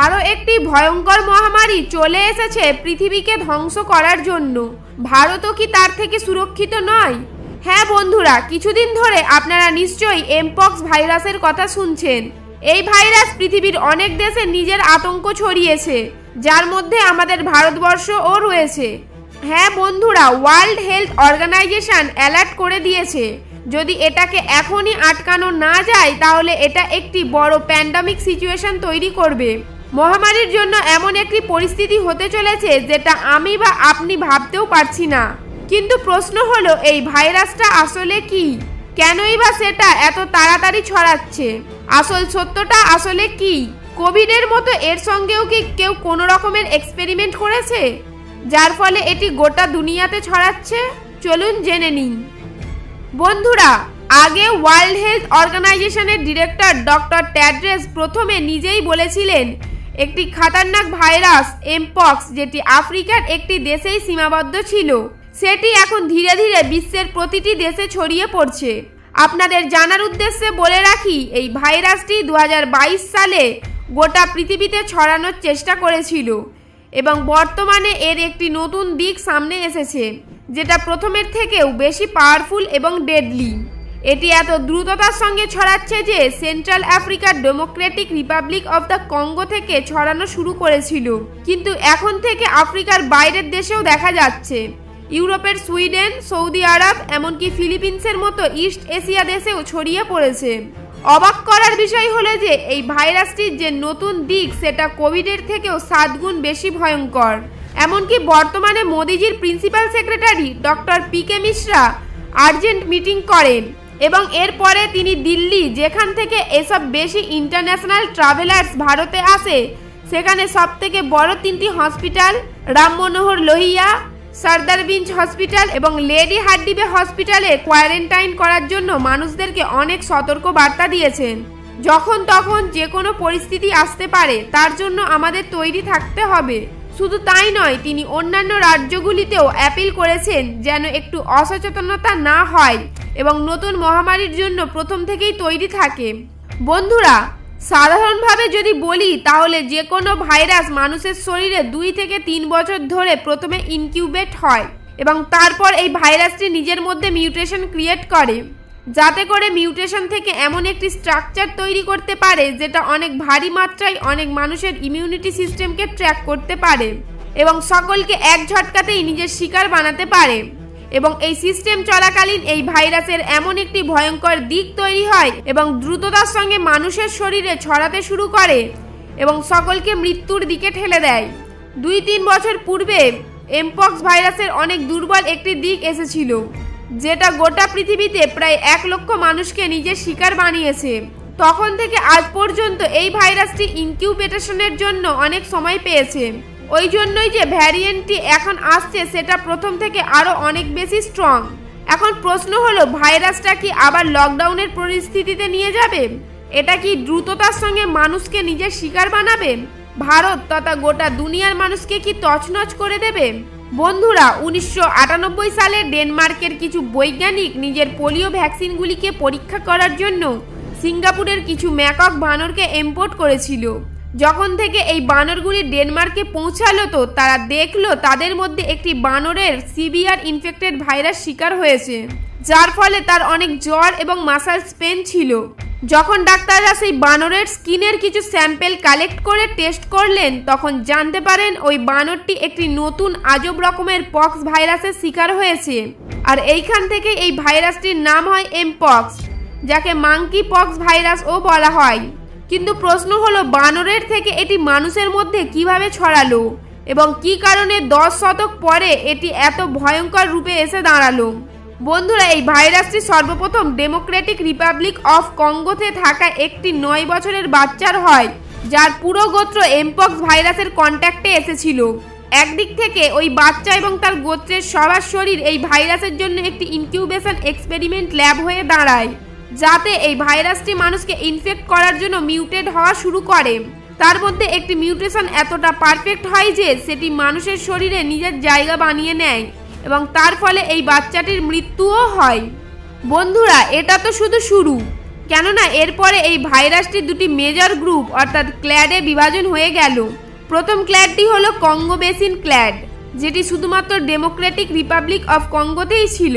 আরও একটি ভয়ঙ্কর মহামারী চলে এসেছে পৃথিবীকে ধ্বংস করার জন্য। ভারতও কি তার থেকে সুরক্ষিত নয়? হ্যাঁ বন্ধুরা, কিছুদিন ধরে আপনারা নিশ্চয়ই এমপক্স ভাইরাসের কথা শুনছেন। এই ভাইরাস পৃথিবীর অনেক দেশে নিজের আতঙ্ক ছড়িয়েছে, যার মধ্যে আমাদের ভারতবর্ষও রয়েছে। হ্যাঁ বন্ধুরা, ওয়ার্ল্ড হেলথ অর্গানাইজেশন অ্যালার্ট করে দিয়েছে, যদি এটাকে এখনই আটকানো না যায় তাহলে এটা একটি বড় প্যান্ডামিক সিচুয়েশন তৈরি করবে। মহামারীর জন্য এমন একটি পরিস্থিতি হতে চলেছে যেটা আমি বা আপনি ভাবতেও পারছি না। কিন্তু প্রশ্ন হলো, এই ভাইরাসটা আসলে কি? কেনই বা সেটা এত তাড়াতাড়ি ছড়াচ্ছে? আসল সত্যটা আসলে কি? কোভিডের মতো এর সঙ্গেও কি কেউ কোনো রকমের এক্সপেরিমেন্ট করেছে, যার ফলে এটি গোটা দুনিয়াতে ছড়াচ্ছে? চলুন জেনে নিন। বন্ধুরা, আগে ওয়ার্ল্ড হেলথ অর্গানাইজেশনের ডিরেক্টর ডক্টর ট্যাড্রেস প্রথমে নিজেই বলেছিলেন একটি খাতারনাক ভাইরাস এমপক্স, যেটি আফ্রিকার একটি দেশেই সীমাবদ্ধ ছিল, সেটি এখন ধীরে ধীরে বিশ্বের প্রতিটি দেশে ছড়িয়ে পড়ছে। আপনাদের জানার উদ্দেশ্যে বলে রাখি, এই ভাইরাসটি 2022 সালে গোটা পৃথিবীতে ছড়ানোর চেষ্টা করেছিল এবং বর্তমানে এর একটি নতুন দিক সামনে এসেছে, যেটা প্রথমের থেকেও বেশি পাওয়ারফুল এবং ডেডলি। এটি এত দ্রুততার সঙ্গে ছড়াচ্ছে যে সেন্ট্রাল আফ্রিকার Democratic Republic of the Congo থেকে ছড়ানো শুরু করেছিল, কিন্তু এখন থেকে আফ্রিকার বাইরের দেশেও দেখা যাচ্ছে। ইউরোপের সুইডেন, সৌদি আরব, এমনকি ফিলিপিন্সের মতো ইস্ট এশিয়া দেশেও ছড়িয়ে পড়েছে। অবাক করার বিষয় হলো যে এই ভাইরাসটির যে নতুন দিক সেটা কোভিডের থেকেও 7 গুণ বেশি ভয়ঙ্কর। এমনকি বর্তমানে মোদিজির প্রিন্সিপাল সেক্রেটারি ডক্টর পিকে মিশ্রা আর্জেন্ট মিটিং করেন এবং এরপরে তিনি দিল্লি, যেখান থেকে এসব বেশি ইন্টারন্যাশনাল ট্রাভেলার্স ভারতে আসে, সেখানে সবথেকে বড় 3টি হসপিটাল রাম মনোহর লোহিয়া, সরদারগঞ্জ হসপিটাল এবং লেডি হার্ডিবে হসপিটালে কোয়ারেন্টাইন করার জন্য মানুষদেরকে অনেক সতর্ক বার্তা দিয়েছেন। যখন তখন যে কোনো পরিস্থিতি আসতে পারে, তার জন্য আমাদের তৈরি থাকতে হবে। শুধু তাই নয়, তিনি অন্যান্য রাজ্যগুলিতেও অ্যাপিল করেছেন যেন একটু অসচেতনতা না হয় এবং নতুন মহামারীর জন্য প্রথম থেকেই তৈরি থাকে। বন্ধুরা, সাধারণভাবে যদি বলি তাহলে যে কোনো ভাইরাস মানুষের শরীরে 2 থেকে 3 বছর ধরে প্রথমে ইনকিউবেট হয় এবং তারপর এই ভাইরাসটি নিজের মধ্যে মিউটেশন ক্রিয়েট করে, যাতে করে মিউটেশন থেকে এমন একটি স্ট্রাকচার তৈরি করতে পারে যেটা অনেক ভারী মাত্রায় অনেক মানুষের ইমিউনিটি সিস্টেমকে ট্র্যাক করতে পারে এবং সকলকে এক ঝটকাতেই নিজের শিকার বানাতে পারে। এবং এই সিস্টেম চলাকালীন এই ভাইরাসের এমন একটি ভয়ঙ্কর দিক তৈরি হয় এবং দ্রুততার সঙ্গে মানুষের শরীরে ছড়াতে শুরু করে এবং সকলকে মৃত্যুর দিকে ঠেলে দেয়। 2-3 বছর পূর্বে এমপক্স ভাইরাসের অনেক দুর্বল একটি দিক এসেছিল, যেটা গোটা পৃথিবীতে প্রায় 1 লক্ষ মানুষকে নিজের শিকার বানিয়েছে। তখন থেকে আজ পর্যন্ত এই ভাইরাসটি ইনকিউবেশনের জন্য অনেক সময় পেয়েছে। ওই জন্যই যে ভ্যারিয়েন্টটি এখন আসছে সেটা প্রথম থেকে আরও অনেক বেশি স্ট্রং। এখন প্রশ্ন হলো, ভাইরাসটা কি আবার লকডাউনের পরিস্থিতিতে নিয়ে যাবে? এটা কি দ্রুততার সঙ্গে মানুষকে নিজের শিকার বানাবে? ভারত তথা গোটা দুনিয়ার মানুষকে কি তছনছ করে দেবে? বন্ধুরা, 1998 সালে ডেনমার্কের কিছু বৈজ্ঞানিক নিজের পোলিও ভ্যাকসিনগুলিকে পরীক্ষা করার জন্য সিঙ্গাপুরের কিছু ম্যাকক বানরকে ইম্পোর্ট করেছিল। যখন থেকে এই বানরগুলি ডেনমার্কে পৌঁছালো তো তারা দেখলো তাদের মধ্যে একটি বানরের সিভিয়ার ইনফেক্টেড ভাইরাস শিকার হয়েছে, যার ফলে তার অনেক জ্বর এবং মাসেলস পেন ছিল। যখন ডাক্তাররা সেই বানরের স্কিনের কিছু স্যাম্পেল কালেক্ট করে টেস্ট করলেন, তখন জানতে পারেন ওই বানরটি একটি নতুন আজব রকমের পক্স ভাইরাসের শিকার হয়েছে। আর এইখান থেকে এই ভাইরাসটির নাম হয় এমপক্স, যাকে মাঙ্কি পক্স ভাইরাসও বলা হয়। কিন্তু প্রশ্ন হলো, বানরের থেকে এটি মানুষের মধ্যে কিভাবে ছড়ালো এবং কি কারণে 10 শতক পরে এটি এত ভয়ঙ্কর রূপে এসে দাঁড়ালো? বন্ধুরা, এই ভাইরাসটি সর্বপ্রথম ডেমোক্রেটিক রিপাবলিক অফ কঙ্গোতে থাকা একটি 9 বছরের বাচ্চার হয়, যার পুরো গোত্র এমপক্স ভাইরাসের কন্ট্যাক্টে এসেছিল। একদিক থেকে ওই বাচ্চা এবং তার গোত্রের সবার শরীর এই ভাইরাসের জন্য একটি ইনকিউবেশন এক্সপেরিমেন্ট ল্যাব হয়ে দাঁড়ায়, যাতে এই ভাইরাসটি মানুষকে ইনফেক্ট করার জন্য মিউটেট হওয়া শুরু করে। তার মধ্যে একটি মিউটেশন এতটা পারফেক্ট হয় যে সেটি মানুষের শরীরে নিজের জায়গা বানিয়ে নেয় এবং তার ফলে এই বাচ্চাটির মৃত্যুও হয়। বন্ধুরা, এটা তো শুধু শুরু। কেননা এরপরে এই ভাইরাসটি দুটি মেজর গ্রুপ অর্থাৎ ক্ল্যাডে বিভাজন হয়ে গেল। প্রথম ক্ল্যাডটি হলো কঙ্গো বেসিন ক্ল্যাড, যেটি শুধুমাত্র ডেমোক্রেটিক রিপাবলিক অফ কঙ্গোতেই ছিল,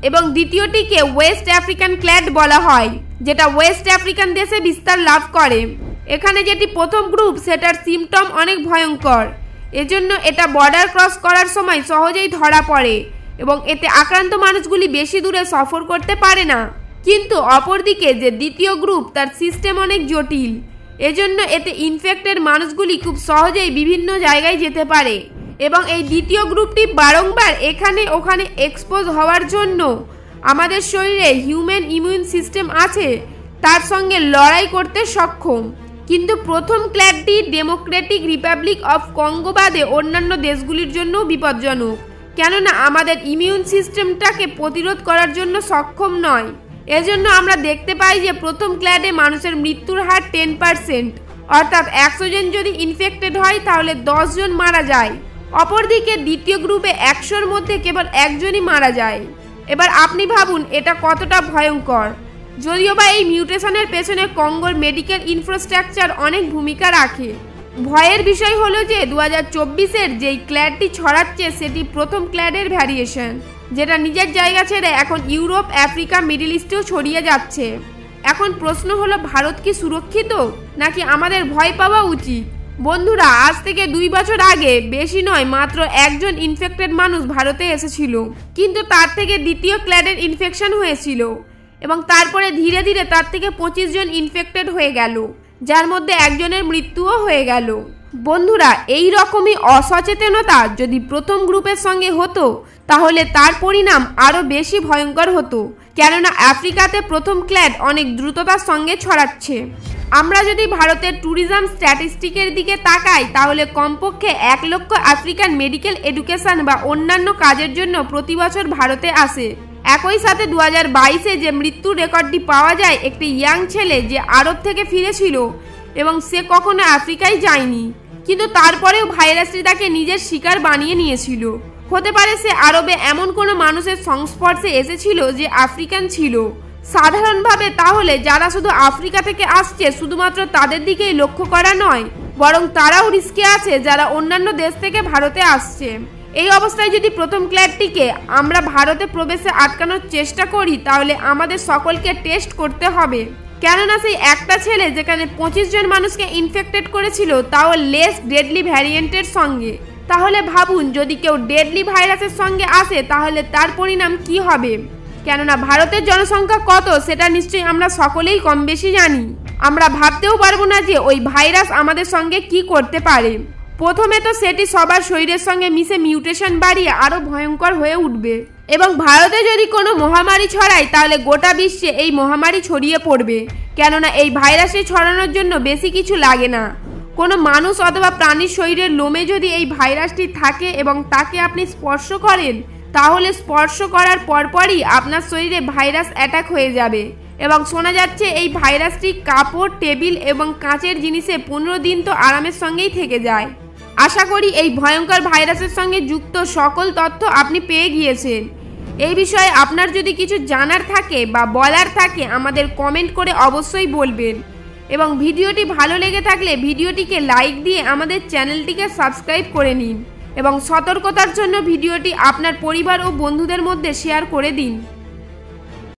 এবং দ্বিতীয়টিকে ওয়েস্ট আফ্রিকান ক্ল্যাড বলা হয়, যেটা ওয়েস্ট আফ্রিকান দেশে বিস্তার লাভ করে। এখানে যেটি প্রথম গ্রুপ সেটার সিমটম অনেক ভয়ঙ্কর, এজন্য এটা বর্ডার ক্রস করার সময় সহজেই ধরা পড়ে এবং এতে আক্রান্ত মানুষগুলি বেশি দূরে সফর করতে পারে না। কিন্তু অপরদিকে যে দ্বিতীয় গ্রুপ তার সিস্টেম অনেক জটিল, এজন্য এতে ইনফেক্টেড মানুষগুলি খুব সহজেই বিভিন্ন জায়গায় যেতে পারে এবং এই দ্বিতীয় গ্রুপটি বারংবার এখানে ওখানে এক্সপোজ হওয়ার জন্য আমাদের শরীরে হিউম্যান ইমিউন সিস্টেম আছে তার সঙ্গে লড়াই করতে সক্ষম। কিন্তু প্রথম ক্ল্যাডটি ডেমোক্রেটিক রিপাবলিক অফ কঙ্গো বাদে অন্যান্য দেশগুলির জন্য বিপজ্জনক, কেননা আমাদের ইমিউন সিস্টেমটাকে প্রতিরোধ করার জন্য সক্ষম নয়। এজন্য আমরা দেখতে পাই যে প্রথম ক্ল্যাডে মানুষের মৃত্যুর হার 10%, অর্থাৎ 100 জন যদি ইনফেক্টেড হয় তাহলে 10 জন মারা যায়। অপরদিকে দ্বিতীয় গ্রুপে 100-র মধ্যে কেবল একজনই মারা যায়। এবার আপনি ভাবুন এটা কতটা ভয়ঙ্কর। যদিও বা এই মিউটেশনের পেছনে কঙ্গোর মেডিকেল ইনফ্রাস্ট্রাকচার অনেক ভূমিকা রাখে। ভয়ের বিষয় হলো যে 2024-এর যেই ক্ল্যাডটি ছড়াচ্ছে সেটি প্রথম ক্ল্যাডের ভ্যারিয়েশন, যেটা নিজের জায়গা ছেড়ে এখন ইউরোপ, আফ্রিকা, মিডল ইস্টেও ছড়িয়ে যাচ্ছে। এখন প্রশ্ন হলো ভারত কি সুরক্ষিত নাকি আমাদের ভয় পাওয়া উচিত? বন্ধুরা, আজ থেকে 2 বছর আগে, বেশি নয় মাত্র একজন ইনফেক্টেড মানুষ ভারতে এসেছিল, কিন্তু তার থেকে দ্বিতীয় ক্ল্যাডের ইনফেকশন হয়েছিল এবং তারপরে ধীরে ধীরে তার থেকে 25 জন ইনফেক্টেড হয়ে গেল, যার মধ্যে একজনের মৃত্যুও হয়ে গেল। বন্ধুরা, এই রকমই অসচেতনতা যদি প্রথম গ্রুপের সঙ্গে হতো তাহলে তার পরিণাম আরও বেশি ভয়ঙ্কর হতো, কেননা আফ্রিকাতে প্রথম ক্ল্যাড অনেক দ্রুততার সঙ্গে ছড়াচ্ছে। আমরা যদি ভারতের ট্যুরিজম স্ট্যাটিস্টিকের দিকে তাকাই তাহলে কমপক্ষে 1 লক্ষ আফ্রিকান মেডিকেল এডুকেশন বা অন্যান্য কাজের জন্য প্রতি বছর ভারতে আসে। একই সাথে 2022-এ যে মৃত্যুর রেকর্ডটি পাওয়া যায় একটি ইয়াং ছেলে যে আরব থেকে ফিরেছিল এবং সে কখনো আফ্রিকায় যায়নি, কিন্তু তারপরেও ভাইরাসটি তাকে নিজের শিকার বানিয়ে নিয়েছিল। হতে পারে সে আরবে এমন কোনো মানুষের সংস্পর্শে এসেছিল যে আফ্রিকান ছিল। সাধারণভাবে তাহলে যারা শুধু আফ্রিকা থেকে আসছে শুধুমাত্র তাদের দিকেই লক্ষ্য করা নয়, বরং তারাও রিস্কে আছে যারা অন্যান্য দেশ থেকে ভারতে আসছে। এই অবস্থায় যদি প্রথম ক্ল্যাডটিকে আমরা ভারতে প্রবেশে আটকানোর চেষ্টা করি তাহলে আমাদের সকলকে টেস্ট করতে হবে, কেননা সেই একটা ছেলে যেখানে 25 জন মানুষকে ইনফেক্টেড করেছিল তাও লেস ডেডলি ভ্যারিয়েন্টের সঙ্গে। তাহলে ভাবুন যদি কেউ ডেডলি ভাইরাসের সঙ্গে আসে তাহলে তার পরিণাম কি হবে, কেননা ভারতের জনসংখ্যা কত সেটা নিশ্চয়ই আমরা সকলেই কম বেশি জানি। আমরা ভাবতেও পারবো না যে ওই ভাইরাস আমাদের সঙ্গে কি করতে পারে। প্রথমে তো সেটি সবার শরীরের সঙ্গে মিশে মিউটেশন বাড়িয়ে আরও ভয়ঙ্কর হয়ে উঠবে এবং ভারতে যদি কোনো মহামারী ছড়ায় তাহলে গোটা বিশ্বে এই মহামারী ছড়িয়ে পড়বে, কেননা এই ভাইরাসে ছড়ানোর জন্য বেশি কিছু লাগে না। কোনো মানুষ অথবা প্রাণীর শরীরের লোমে যদি এই ভাইরাসটি থাকে এবং তাকে আপনি স্পর্শ করেন তাহলে স্পর্শ করার পরপরই আপনার শরীরে ভাইরাস অ্যাটাক হয়ে যাবে এবং শোনা যাচ্ছে এই ভাইরাসটি কাপড়, টেবিল এবং কাঁচের জিনিসে 15 দিন তো আরামের সঙ্গেই থেকে যায়। আশা করি এই ভয়ঙ্কর ভাইরাসের সঙ্গে যুক্ত সকল তথ্য আপনি পেয়ে গিয়েছেন। এই বিষয়ে আপনার যদি কিছু জানার থাকে বা বলার থাকে আমাদের কমেন্ট করে অবশ্যই বলবেন এবং ভিডিওটি ভালো লেগে থাকলে ভিডিওটিকে লাইক দিয়ে আমাদের চ্যানেলটিকে সাবস্ক্রাইব করে নিন এবং সতর্কতার জন্য ভিডিওটি আপনার পরিবার ও বন্ধুদের মধ্যে শেয়ার করে দিন।